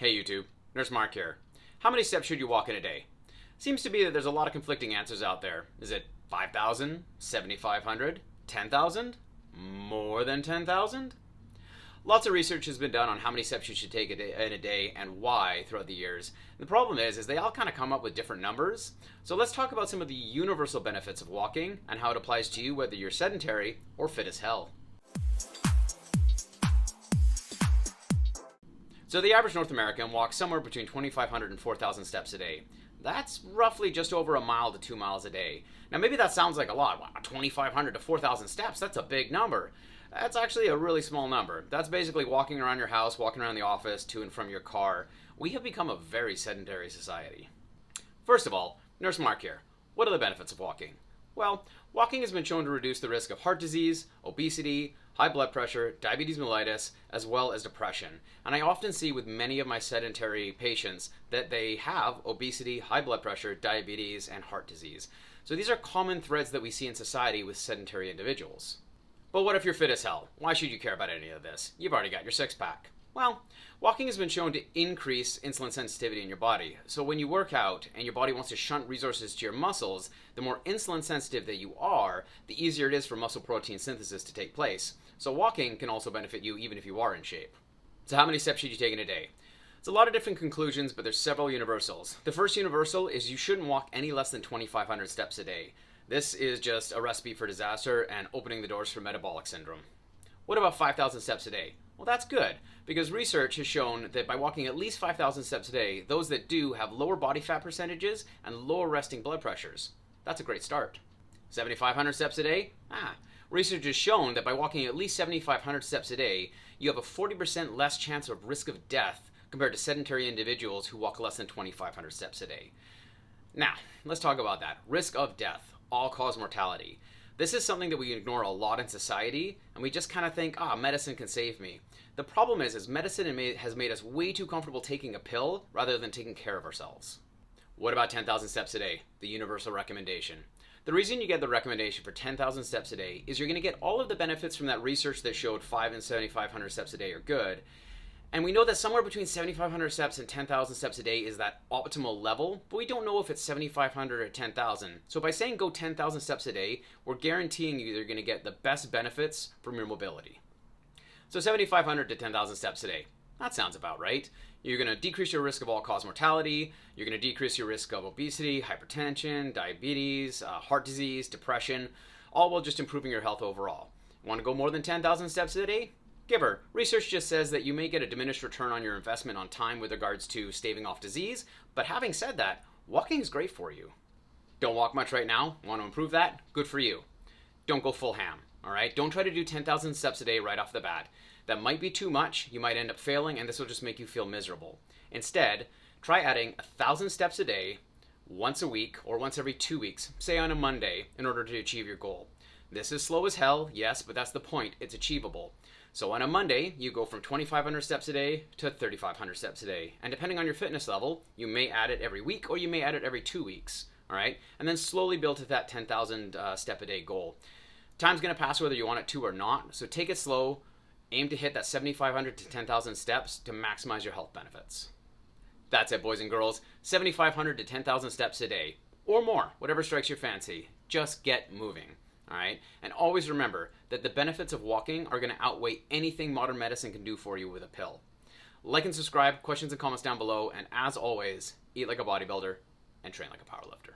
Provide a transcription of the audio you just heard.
Hey YouTube, Nurse Marc here. How many steps should you walk in a day? Seems to be that there's a lot of conflicting answers out there. Is it 5,000, 7,500, 10,000? More than 10,000? Lots of research has been done on how many steps you should take in a day and why throughout the years. The problem is they all kind of come up with different numbers. So let's talk about some of the universal benefits of walking and how it applies to you whether you're sedentary or fit as hell. So the average North American walks somewhere between 2,500 and 4,000 steps a day. That's roughly just over a mile to 2 miles a day. Now maybe that sounds like a lot. Wow, 2,500 to 4,000 steps, that's a big number. That's actually a really small number. That's basically walking around your house, walking around the office, to and from your car. We have become a very sedentary society. First of all, Nurse Marc here. What are the benefits of walking? Well, walking has been shown to reduce the risk of heart disease, obesity, high blood pressure, diabetes mellitus, as well as depression. And I often see with many of my sedentary patients that they have obesity, high blood pressure, diabetes, and heart disease. So these are common threads that we see in society with sedentary individuals. But what if you're fit as hell? Why should you care about any of this? You've already got your six-pack. Well, walking has been shown to increase insulin sensitivity in your body. So when you work out and your body wants to shunt resources to your muscles, the more insulin sensitive that you are, the easier it is for muscle protein synthesis to take place. So walking can also benefit you even if you are in shape. So how many steps should you take in a day? It's a lot of different conclusions, but there's several universals. The first universal is you shouldn't walk any less than 2,500 steps a day. This is just a recipe for disaster and opening the doors for metabolic syndrome. What about 5,000 steps a day? Well, that's good, because research has shown that by walking at least 5,000 steps a day, those that do have lower body fat percentages and lower resting blood pressures. That's a great start. 7,500 steps a day? Research has shown that by walking at least 7,500 steps a day, you have a 40% less chance of risk of death compared to sedentary individuals who walk less than 2,500 steps a day. Now, let's talk about that. Risk of death, all-cause mortality. This is something that we ignore a lot in society, and we just kind of think, medicine can save me. The problem is medicine has made us way too comfortable taking a pill rather than taking care of ourselves. What about 10,000 steps a day, the universal recommendation? The reason you get the recommendation for 10,000 steps a day is you're going to get all of the benefits from that research that showed 5 and 7,500 steps a day are good. And we know that somewhere between 7,500 steps and 10,000 steps a day is that optimal level, but we don't know if it's 7,500 or 10,000. So by saying go 10,000 steps a day, we're guaranteeing you're going to get the best benefits from your mobility. So 7,500 to 10,000 steps a day. That sounds about right. You're going to decrease your risk of all-cause mortality. You're going to decrease your risk of obesity, hypertension, diabetes, heart disease, depression, all while just improving your health overall. Want to go more than 10,000 steps a day? Giver. Research just says that you may get a diminished return on your investment on time with regards to staving off disease, but having said that, walking is great for you. Don't walk much right now? Want to improve that? Good for you. Don't go full ham, all right? Don't try to do 10,000 steps a day right off the bat. That might be too much, you might end up failing, and this will just make you feel miserable. Instead, try adding 1,000 steps a day, once a week, or once every 2 weeks, say on a Monday, in order to achieve your goal. This is slow as hell, yes, but that's the point, it's achievable. So on a Monday, you go from 2,500 steps a day to 3,500 steps a day. And depending on your fitness level, you may add it every week or you may add it every 2 weeks, all right? And then slowly build to that 10,000 step a day goal. Time's gonna pass whether you want it to or not, so take it slow, aim to hit that 7,500 to 10,000 steps to maximize your health benefits. That's it, boys and girls, 7,500 to 10,000 steps a day, or more, whatever strikes your fancy. Just get moving. All right, and always remember that the benefits of walking are going to outweigh anything modern medicine can do for you with a pill. Like and subscribe, questions and comments down below, and as always, eat like a bodybuilder and train like a powerlifter.